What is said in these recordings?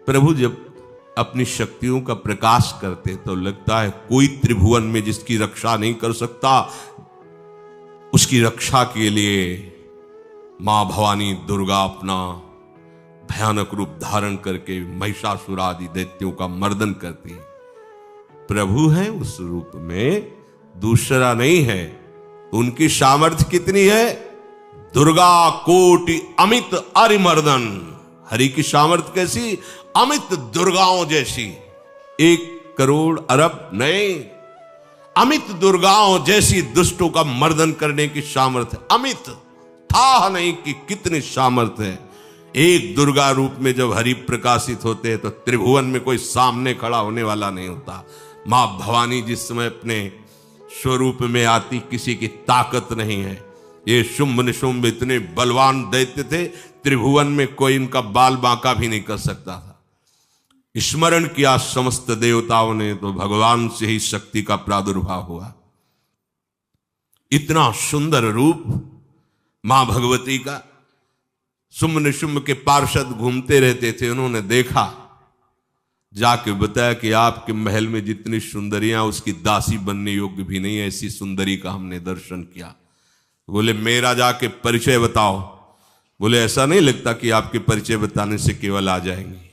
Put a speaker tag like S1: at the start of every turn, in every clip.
S1: प्रभु जब अपनी शक्तियों का प्रकाश करते तो लगता है कोई त्रिभुवन में जिसकी रक्षा नहीं कर सकता, उसकी रक्षा के लिए मां भवानी दुर्गा अपना भयानक रूप धारण करके महिषासुर आदि दैत्यों का मर्दन करती है। प्रभु है उस रूप में, दूसरा नहीं है। उनकी सामर्थ्य कितनी है? दुर्गा कोटि अमित अरिमर्दन। हरि की सामर्थ्य कैसी? अमित दुर्गाओं जैसी। 1 करोड़ अरब नहीं, अमित दुर्गाओं जैसी दुष्टों का मर्दन करने की सामर्थ्य। अमित था नहीं कि कितनी सामर्थ्य है। एक दुर्गा रूप में जब हरि प्रकाशित होते हैं तो त्रिभुवन में कोई सामने खड़ा होने वाला नहीं होता। मां भवानी जिस समय अपने स्वरूप में आती, किसी की ताकत नहीं है। ये शुंभ निशुंभ इतने बलवान दैत्य थे, त्रिभुवन में कोई इनका बाल बांका भी नहीं कर सकता था। स्मरण किया समस्त देवताओं ने तो भगवान से ही शक्ति का प्रादुर्भाव हुआ। इतना सुंदर रूप मां भगवती का। शुंभ निशुंभ के पार्षद घूमते रहते थे, उन्होंने देखा, जाके बताया कि आपके महल में जितनी सुंदरियां उसकी दासी बनने योग्य भी नहीं, ऐसी सुंदरी का हमने दर्शन किया। बोले मेरा जाके परिचय बताओ। बोले ऐसा नहीं लगता कि आपके परिचय बताने से केवल आ जाएंगी।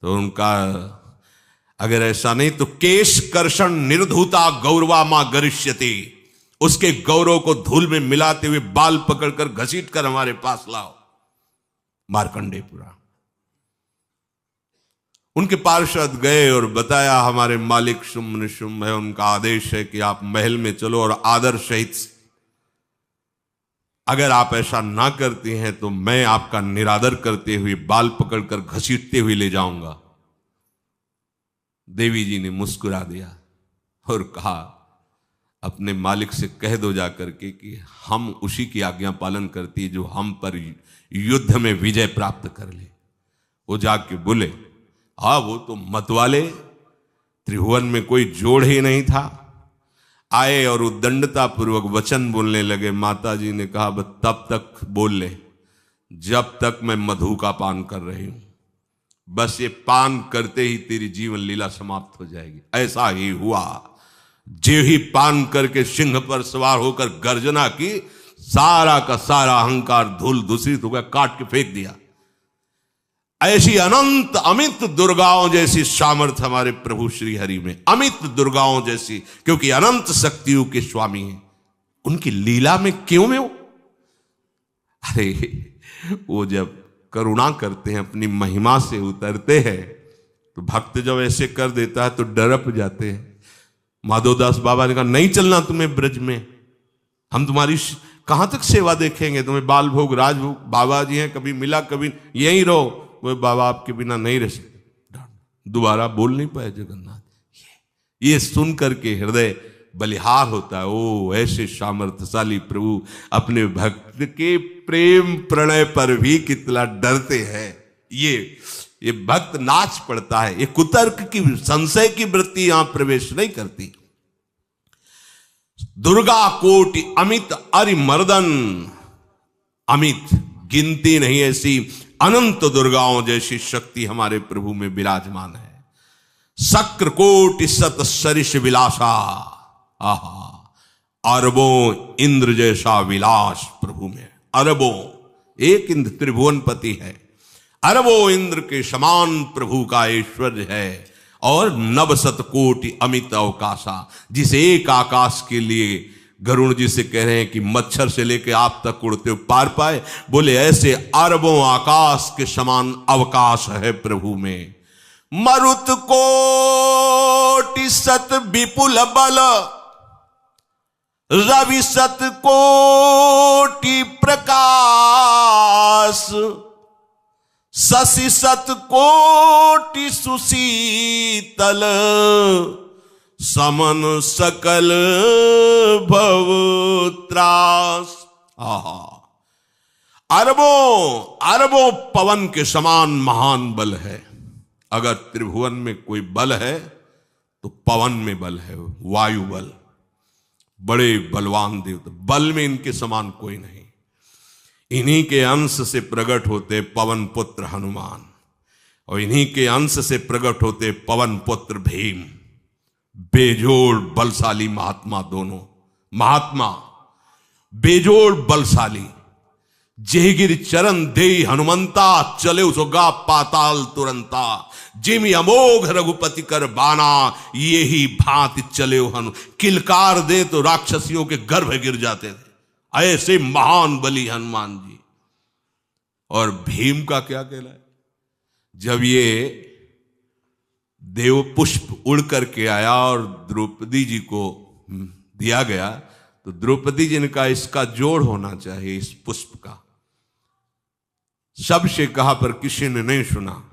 S1: तो उनका अगर ऐसा नहीं तो केश कर्षण निर्धूता गौरवा मां गरिष्यति, उसके गौरव को धूल में मिलाते हुए बाल पकड़कर घसीट कर हमारे पास लाओ। मार्कंडेयपुरा उनके पार्षद गए और बताया हमारे मालिक शुंभ निशुंभ है, उनका आदेश है कि आप महल में चलो और आदर सहित, अगर आप ऐसा ना करती हैं तो मैं आपका निरादर करते हुए बाल पकड़कर घसीटते हुए ले जाऊंगा। देवी जी ने मुस्कुरा दिया और कहा अपने मालिक से कह दो जाकर के कि हम उसी की आज्ञा पालन करती जो हम पर युद्ध में विजय प्राप्त कर ले। वो जाके बोले हाँ वो तो मतवाले, त्रिभुवन में कोई जोड़ ही नहीं था। आए और उद्दंडता पूर्वक वचन बोलने लगे। माता जी ने कहा बस तब तक बोल ले जब तक मैं मधु का पान कर रही हूं, बस ये पान करते ही तेरी जीवन लीला समाप्त हो जाएगी। ऐसा ही हुआ। जो ही पान करके सिंह पर सवार होकर गर्जना की, सारा का सारा अहंकार धूल दूषित हो गया, काट के फेंक दिया। ऐसी अनंत अमित दुर्गाओं जैसी सामर्थ्य हमारे प्रभु श्री हरि में, अमित दुर्गाओं जैसी, क्योंकि अनंत शक्तियों के स्वामी हैं। उनकी लीला में क्यों में हो? अरे वो जब करुणा करते हैं, अपनी महिमा से उतरते हैं, तो भक्त जब ऐसे कर देता है तो डरप जाते हैं। माधोदास बाबा ने कहा नहीं चलना तुम्हें ब्रज में, हम तुम्हारी कहां तक सेवा देखेंगे, तुम्हें बाल भोग राजभोग, बाबा जी हैं, कभी मिला कभी यहीं रहो। वो बाबा आपके बिना नहीं रह सकते। दोबारा बोल नहीं पाए जगन्नाथ। ये सुन करके हृदय बलिहार होता है। ओ ऐसे सामर्थ्यशाली प्रभु अपने भक्त के प्रेम प्रणय पर भी कितना डरते हैं। ये भक्त नाच पड़ता है। ये कुतर्क की संशय की वृत्ति यहां प्रवेश नहीं करती। दुर्गा कोटि अमित अरिमर्दन, अमित गिनती नहीं ऐसी अनंत दुर्गाओं जैसी शक्ति हमारे प्रभु में विराजमान है। शक्र कोटि सत सरिष विलासा, आहा अरबों इंद्र जैसा विलास प्रभु में। अरबों, एक इंद्र त्रिभुवनपति है, अरबों इंद्र के समान प्रभु का ऐश्वर्य है। और नवशत कोटि अमित अवकाशा, जिस एक आकाश के लिए गरुड़ जी से कह रहे हैं कि मच्छर से लेकर आप तक उड़ते हो पार पाए, बोले ऐसे अरबों आकाश के समान अवकाश है प्रभु में। मरुत कोटि सत विपुल बल, रवि सत कोटि प्रकाश, शशि सत कोटि सुशीतल, समन सकल भव त्रास। अरबों पवन के समान महान बल है। अगर त्रिभुवन में कोई बल है तो पवन में बल है, वायु बल। बड़े बलवान देवता, बल में इनके समान कोई नहीं। इन्हीं के अंश से प्रकट होते पवन पुत्र हनुमान। और इन्हीं के अंश से प्रकट होते पवन पुत्र भीम, बेजोड़ बलशाली महात्मा। दोनों महात्मा बेजोड़ बलशाली। जेगिर चरण दे हनुमंता, चले उसोगा पाताल तुरंता। जिम अमोघ रघुपति कर बाना, ये ही भांति चले हनु। किलकार दे तो राक्षसियों के गर्भ गिर जाते थे, ऐसे महान बली हनुमान जी। और भीम का क्या कहना है? जब ये देव पुष्प उड़ करके आया और द्रौपदी जी को दिया गया, तो द्रौपदी जी ने कहा इसका जोड़ होना चाहिए, इस पुष्प का। सबसे कहा पर किसी ने नहीं सुना।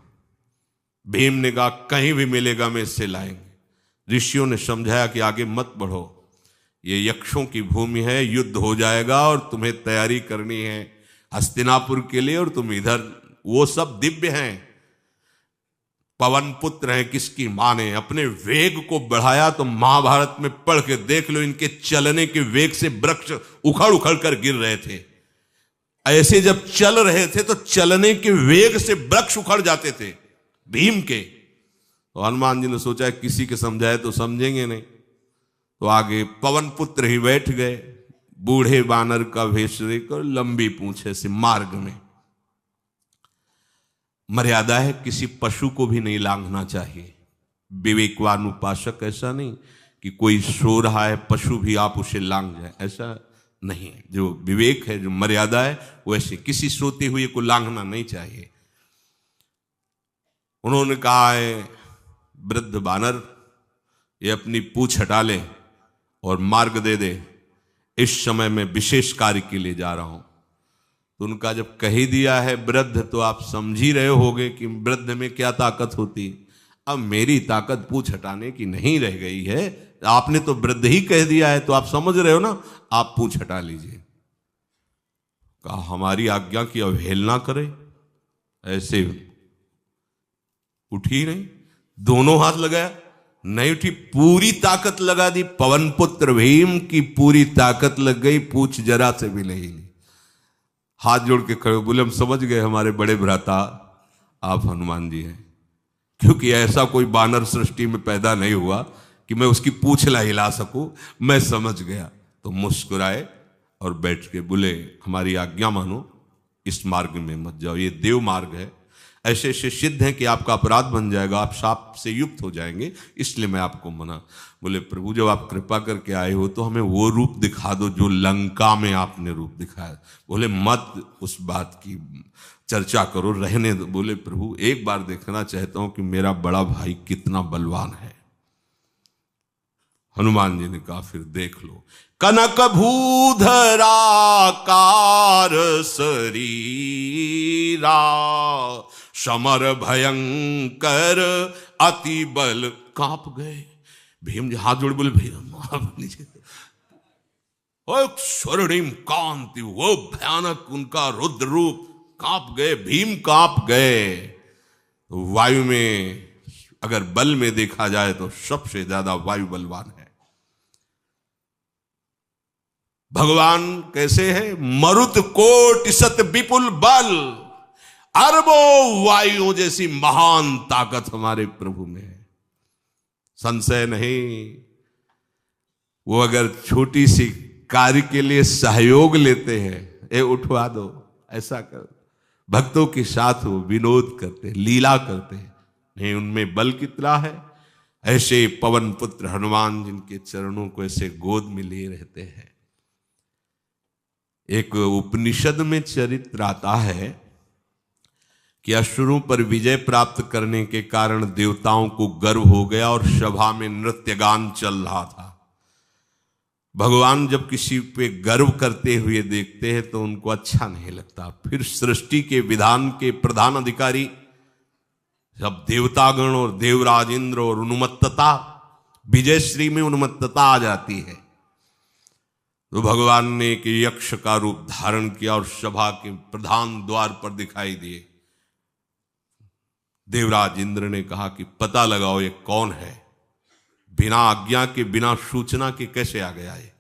S1: भीम ने कहा कहीं भी मिलेगा मैं इससे लाएंगे। ऋषियों ने समझाया कि आगे मत बढ़ो, ये यक्षों की भूमि है, युद्ध हो जाएगा और तुम्हें तैयारी करनी है हस्तिनापुर के लिए, और तुम इधर, वो सब दिव्य हैं, पवन पुत्र हैं, किसकी माने। अपने वेग को बढ़ाया तो महाभारत में पढ़ के देख लो, इनके चलने के वेग से वृक्ष उखड़ उखड़ कर गिर रहे थे। ऐसे जब चल रहे थे तो चलने के वेग से वृक्ष उखड़ जाते थे भीम के। तो हनुमान जी ने सोचा किसी के समझाए तो समझेंगे नहीं, तो आगे पवन पुत्र ही बैठ गए, बूढ़े बानर का वेश लेकर, लंबी पूंछे से। मार्ग में मर्यादा है, किसी पशु को भी नहीं लांघना चाहिए। विवेकवान उपासक ऐसा नहीं कि कोई सो रहा है पशु भी आप उसे लांघ जाए, ऐसा नहीं। जो विवेक है, जो मर्यादा है, वैसे किसी सोते हुए को लांघना नहीं चाहिए। उन्होंने कहा है वृद्ध बानर, ये अपनी पूंछ हटा ले और मार्ग दे दे, इस समय मैं विशेष कार्य के लिए जा रहा हूं। तो उनका जब कह ही दिया है वृद्ध, तो आप समझ ही रहे होगे कि वृद्ध में क्या ताकत होती। अब मेरी ताकत पूंछ हटाने की नहीं रह गई है, आपने तो वृद्ध ही कह दिया है, तो आप समझ रहे हो ना, आप पूंछ हटा लीजिए। कहा हमारी आज्ञा की अवहेलना करे, ऐसे उठी नहीं, दोनों हाथ लगाया, नहीं उठी, पूरी ताकत लगा दी। पवन पुत्र भीम की पूरी ताकत लग गई, पूंछ जरा से भी नहीं ली। हाथ जोड़ के खड़े बोले हम समझ गए हमारे बड़े भ्राता आप हनुमान जी हैं, क्योंकि ऐसा कोई बानर सृष्टि में पैदा नहीं हुआ कि मैं उसकी पूंछ ला हिला सकूं। मैं समझ गया। तो मुस्कुराए और बैठ के बोले हमारी आज्ञा मानो, इस मार्ग में मत जाओ, ये देव मार्ग है, ऐसे ऐसे सिद्ध हैं कि आपका अपराध बन जाएगा, आप शाप से युक्त हो जाएंगे, इसलिए मैं आपको मना। बोले प्रभु जब आप कृपा करके आए हो तो हमें वो रूप दिखा दो जो लंका में आपने रूप दिखाया। बोले मत उस बात की चर्चा करो, रहने दो। बोले प्रभु एक बार देखना चाहता हूं कि मेरा बड़ा भाई कितना बलवान है। हनुमान जी ने कहा फिर देख लो। कनक भूधराकार शरीरा, समर भयंकर अति बल। कांप गए भीम जी, हाथ जोड़ बोले भैया नीचे। स्वर्णिम कांति, वो भयानक उनका रुद्र रूप, कांप गए भीम, कांप गए। वायु में अगर बल में देखा जाए तो सबसे ज्यादा वायु बलवान है। भगवान कैसे है? मरुत कोट सत विपुल बल, अरबों वायुओं जैसी महान ताकत हमारे प्रभु में है, संशय नहीं। वो अगर छोटी सी कार्य के लिए सहयोग लेते हैं, ए उठवा दो, ऐसा कर, भक्तों के साथ वो विनोद करते, लीला करते, नहीं उनमें बल कितना है। ऐसे पवन पुत्र हनुमान जिनके चरणों को ऐसे गोद में लिए रहते हैं। एक उपनिषद में चरित्र आता है कि असुरों पर विजय प्राप्त करने के कारण देवताओं को गर्व हो गया और सभा में नृत्य गान चल रहा था। भगवान जब किसी पे गर्व करते हुए देखते हैं तो उनको अच्छा नहीं लगता। फिर सृष्टि के विधान के प्रधान अधिकारी सब देवतागण और देवराज इंद्र और उन्मत्तता, विजयश्री में उन्मत्तता आ जाती है। तो भगवान ने एक यक्ष का रूप धारण किया और सभा के प्रधान द्वार पर दिखाई दिए। देवराज इंद्र ने कहा कि पता लगाओ ये कौन है, बिना आज्ञा के बिना सूचना के कैसे आ गया है,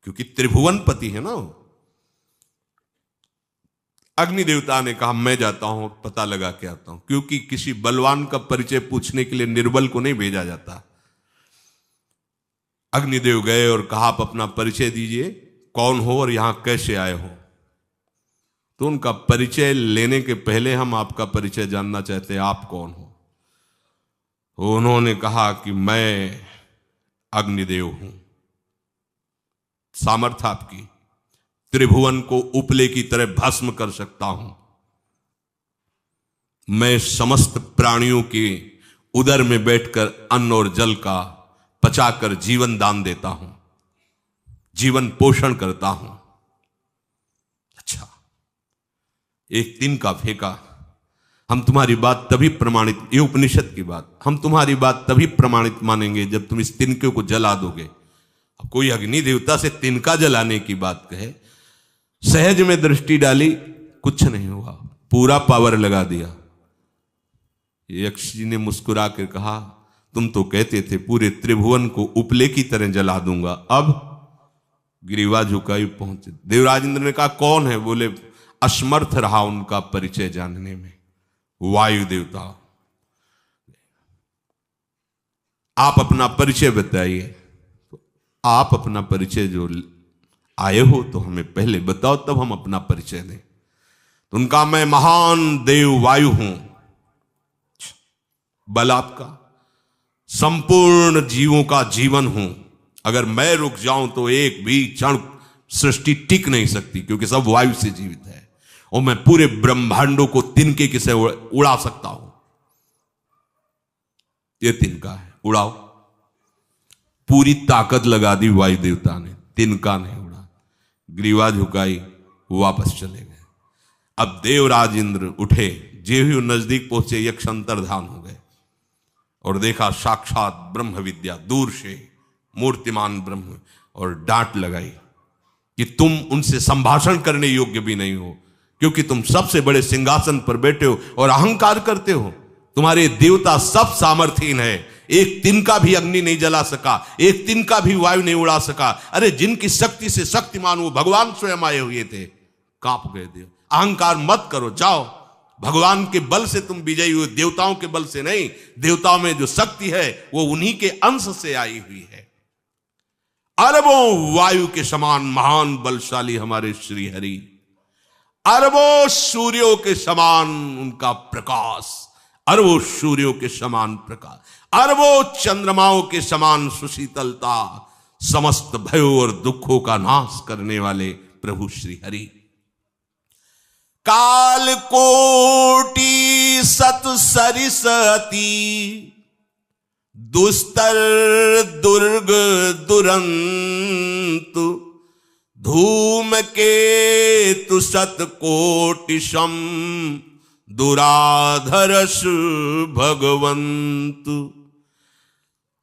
S1: क्योंकि त्रिभुवनपति है ना। अग्नि देवता ने कहा मैं जाता हूं, पता लगा के आता हूं, क्योंकि किसी बलवान का परिचय पूछने के लिए निर्बल को नहीं भेजा जाता। अग्निदेव गए और कहा आप अपना परिचय दीजिए, कौन हो और यहां कैसे आए हो। तो उनका परिचय लेने के पहले हम आपका परिचय जानना चाहते हैं, आप कौन हो। तो उन्होंने कहा कि मैं अग्निदेव हूं। सामर्थ आपकी, त्रिभुवन को उपले की तरह भस्म कर सकता हूं। मैं समस्त प्राणियों के उदर में बैठकर अन्न और जल का पचाकर जीवन दान देता हूं, जीवन पोषण करता हूं। अच्छा, एक तिनका फेंका, हम तुम्हारी बात तभी प्रमाणित, ये उपनिषद की बात, हम तुम्हारी बात तभी प्रमाणित मानेंगे जब तुम इस तिनके को जला दोगे। अब कोई अग्नि देवता से तिनका जलाने की बात कहे, सहज में दृष्टि डाली, कुछ नहीं हुआ, पूरा पावर लगा दिया। यक्ष जी ने मुस्कुरा कर कहा तुम तो कहते थे पूरे त्रिभुवन को उपले की तरह जला दूंगा, अब ग्रीवा झुकाई पहुंचे। देवराज इंद्र ने कहा कौन है? बोले असमर्थ रहा उनका परिचय जानने में, वायु देवता। आप अपना परिचय बताइए। तो आप अपना परिचय जो आए हो तो हमें पहले बताओ, तब हम अपना परिचय दें। तो उनका मैं महान देव वायु हूं। बल आपका, संपूर्ण जीवों का जीवन हूं। अगर मैं रुक जाऊं तो एक भी क्षण सृष्टि टिक नहीं सकती, क्योंकि सब वायु से जीवित है। और मैं पूरे ब्रह्मांडों को तिनके से उड़ा सकता हूं। ये तिनका है, उड़ाओ। पूरी ताकत लगा दी वायु देवता ने, तिनका नहीं उड़ा। ग्रीवा झुकाई, वापस चले गए। अब देवराज इंद्र उठे, जे ही नजदीक पहुंचे यक्ष अंतर्धान हो गए और देखा साक्षात ब्रह्म विद्या दूर से मूर्तिमान ब्रह्म, और डांट लगाई कि तुम उनसे संभाषण करने योग्य भी नहीं हो, क्योंकि तुम सबसे बड़े सिंहासन पर बैठे हो और अहंकार करते हो। तुम्हारे देवता सब सामर्थहीन है, एक तिनका भी अग्नि नहीं जला सका, एक तिनका भी वायु नहीं उड़ा सका। अरे जिनकी शक्ति से शक्तिमान वो भगवान स्वयं आए हुए थे, कांप गए देव। अहंकार मत करो, जाओ। भगवान के बल से तुम विजयी हुए, देवताओं के बल से नहीं। देवताओं में जो शक्ति है वो उन्हीं के अंश से आई हुई है। अरबों वायु के समान महान बलशाली हमारे श्री हरि, अरबों सूर्यों के समान उनका प्रकाश, अरबों सूर्यों के समान प्रकाश, अरबों चंद्रमाओं के समान सुशीतलता, समस्त भयों और दुखों का नाश करने वाले प्रभु श्री हरि। काल कोटि सत सरिस अति, दुस्तर दुर्ग दुरंत, धूम के तु सत कोटिशम, दुराधरस भगवंत।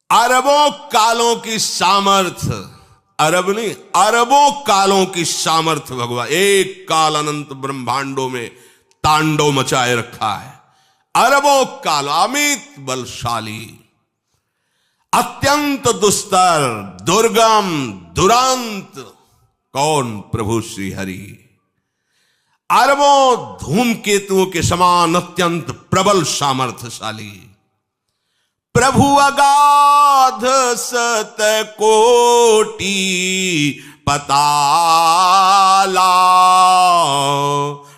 S1: अरबों कालों की सामर्थ्य, अरब नहीं अरबों कालों की सामर्थ्य भगवान, एक काल अनंत ब्रह्मांडों में तांडव मचाए रखा है। अरबों काल, अमित बलशाली, अत्यंत दुस्तर, दुर्गम, दुरांत। कौन? प्रभु श्री हरि। अरबों धूमकेतुओं के समान अत्यंत प्रबल सामर्थ्यशाली प्रभु, अगाध सत कोटि पताला,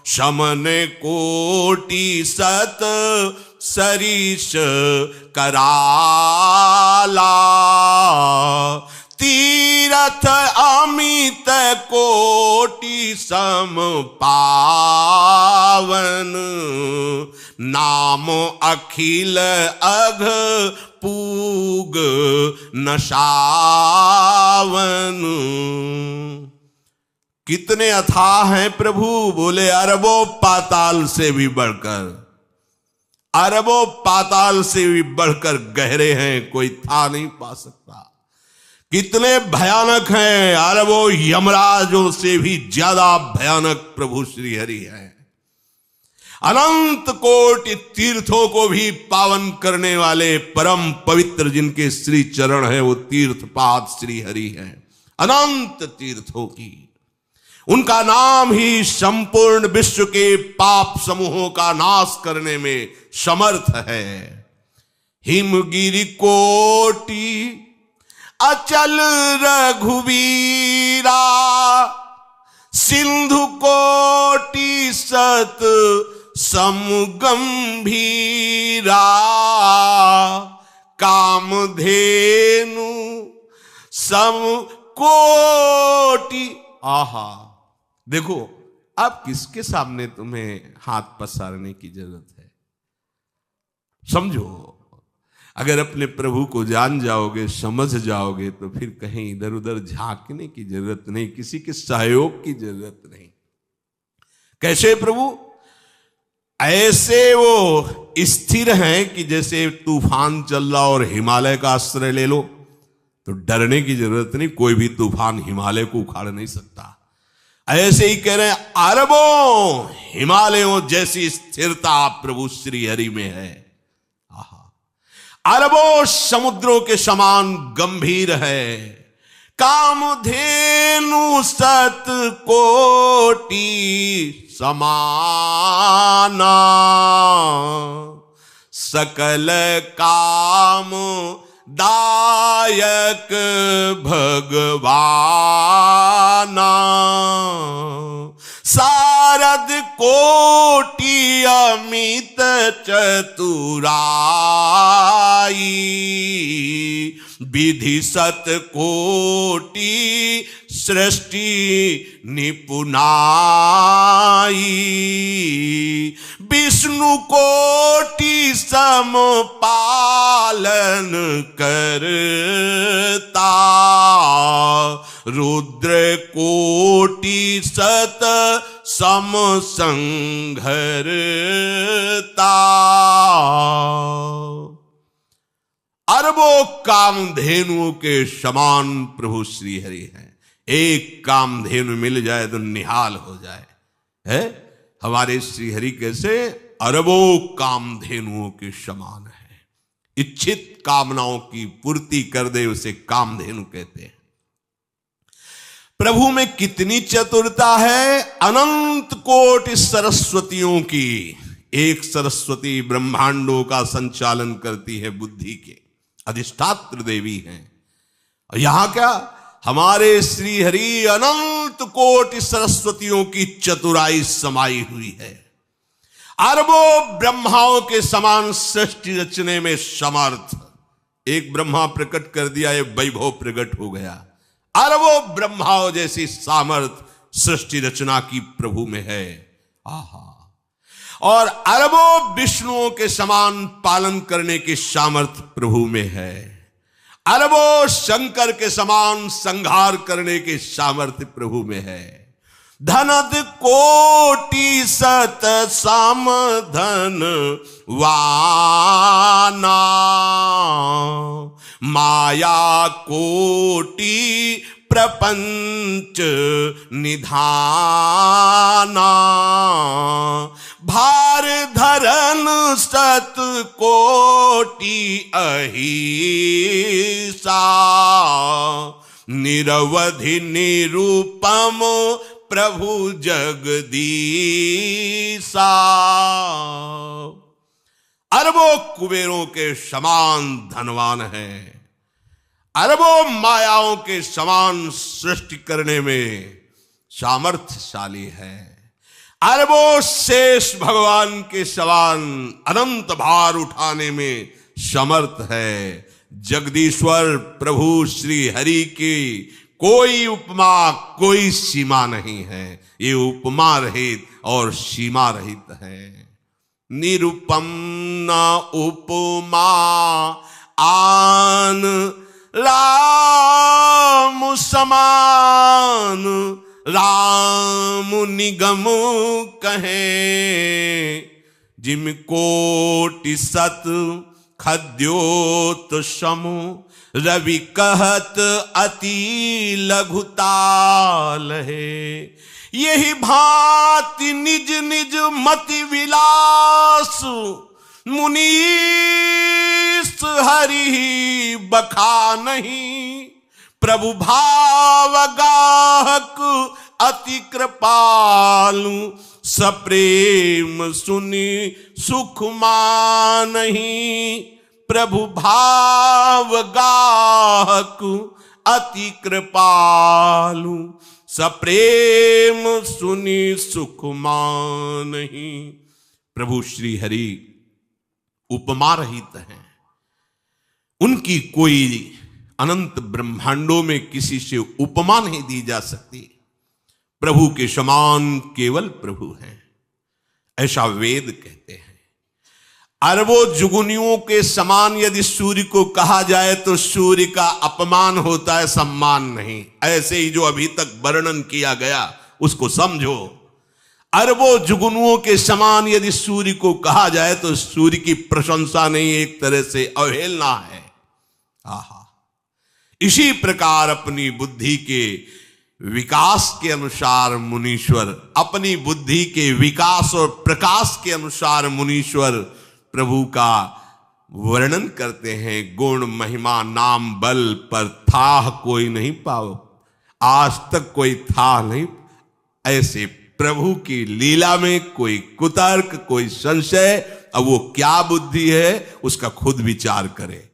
S1: शमन कोटि सत सरिस कराला, तीरथ अमित कोटि सम पावन, नाम अखिल अघ पूग नशावन। कितने अथाह हैं प्रभु? बोले अरबों पाताल से भी बढ़कर, अरबों पाताल से भी बढ़कर गहरे हैं, कोई था नहीं पा सकता। कितने भयानक हैं? अरबों यमराजों से भी ज्यादा भयानक प्रभु श्री हरि हैं। अनंत कोटि तीर्थों को भी पावन करने वाले परम पवित्र जिनके श्री चरण है, वो तीर्थपाद श्री हरि हैं। अनंत तीर्थों की उनका नाम ही संपूर्ण विश्व के पाप समूहों का नाश करने में समर्थ है। हिमगिरि कोटि अचल रघुवीरा, सिंधु कोटि सत समगंभीरा, कामधेनु सम कोटि। आहा, देखो अब किसके सामने तुम्हें हाथ पसारने की जरूरत है? समझो, अगर अपने प्रभु को जान जाओगे, समझ जाओगे, तो फिर कहीं इधर उधर झांकने की जरूरत नहीं, किसी के सहयोग की जरूरत नहीं। कैसे प्रभु? ऐसे वो स्थिर हैं कि जैसे तूफान चल रहा और हिमालय का आश्रय ले लो तो डरने की जरूरत नहीं, कोई भी तूफान हिमालय को उखाड़ नहीं सकता। ऐसे ही कह रहे हैं, अरबों हिमालयों जैसी स्थिरता प्रभु श्री हरि में है। अरबों समुद्रों के समान गंभीर है। कामधेनु सत कोटि समाना, सकल काम दायक भगवाना, सारद कोटि अमित चतुराई, विधि सत कोटि सृष्टि निपुनाई, विष्णु कोटि सम पालन करता, रुद्र कोटि सत सम संघरता। अरबों कामधेनुओं के समान प्रभु श्री हरि हैं। एक कामधेनु मिल जाए तो निहाल हो जाए। है हमारे श्री हरि कैसे? अरबों कामधेनुओं के समान है। इच्छित कामनाओं की पूर्ति कर दे उसे कामधेनु कहते हैं। प्रभु में कितनी चतुरता है! अनंत कोटि सरस्वतियों की एक सरस्वती ब्रह्मांडों का संचालन करती है, बुद्धि के अधिष्ठात्र देवी हैं। और यहां क्या, हमारे श्री हरि अनंत कोटि सरस्वतियों की चतुराई समाई हुई है। अरबों ब्रह्माओं के समान सृष्टि रचने में समर्थ। एक ब्रह्मा प्रकट कर दिया, ये वैभव प्रकट हो गया। अरबों ब्रह्माओं जैसी सामर्थ सृष्टि रचना की प्रभु में है। आहा! और अरबों विष्णुओं के समान पालन करने की सामर्थ प्रभु में है। अरबों शंकर के समान संहार करने की सामर्थ्य प्रभु में है। धनद कोटि सत समधन वाना, माया कोटि प्रपंच निधाना, भार धरन सत कोटि अहिसा, निरवधि निरूपम प्रभु जगदीसा। अरबों कुबेरों के समान धनवान है। अरबों मायाओं के समान सृष्टि करने में सामर्थ्यशाली है। अरबों शेष भगवान के समान अनंत भार उठाने में समर्थ है। जगदीश्वर प्रभु श्री हरि की कोई उपमा, कोई सीमा नहीं है। ये उपमा रहित और सीमा रहित है। निरुपम न उपमा आन राम समान, राम निगम कहे, जिम कोटि सत खद्योत समु, रवि कहत अति लघुताल है। यही भांति निज निज मति विलास, मुनीस हरि बखा नहीं। प्रभु भाव गाहक अति कृपालु, सप्रेम सुनी सुख मानहि। प्रभु भाव गाहक अति कृपालु, सप्रेम सुनी सुख मानहि। प्रभु श्री हरि उपमा रहित हैं, उनकी कोई अनंत ब्रह्मांडों में किसी से उपमा नहीं दी जा सकती। प्रभु के समान केवल प्रभु हैं, ऐसा वेद कहते हैं। अरबों जुगुनियों के समान यदि सूर्य को कहा जाए तो सूर्य का अपमान होता है, सम्मान नहीं। ऐसे ही जो अभी तक वर्णन किया गया उसको समझो। अरबों जुगनुओं के समान यदि सूर्य को कहा जाए तो सूर्य की प्रशंसा नहीं, एक तरह से अवहेलना है। आहा, इसी प्रकार अपनी बुद्धि के विकास के अनुसार मुनीश्वर, अपनी बुद्धि के विकास और प्रकाश के अनुसार मुनीश्वर प्रभु का वर्णन करते हैं। गुण महिमा नाम बल पर था कोई नहीं पाओ, आज तक कोई था नहीं। ऐसे प्रभु की लीला में कोई कुतर्क, कोई संशय, अब वो क्या बुद्धि है उसका खुद विचार करे।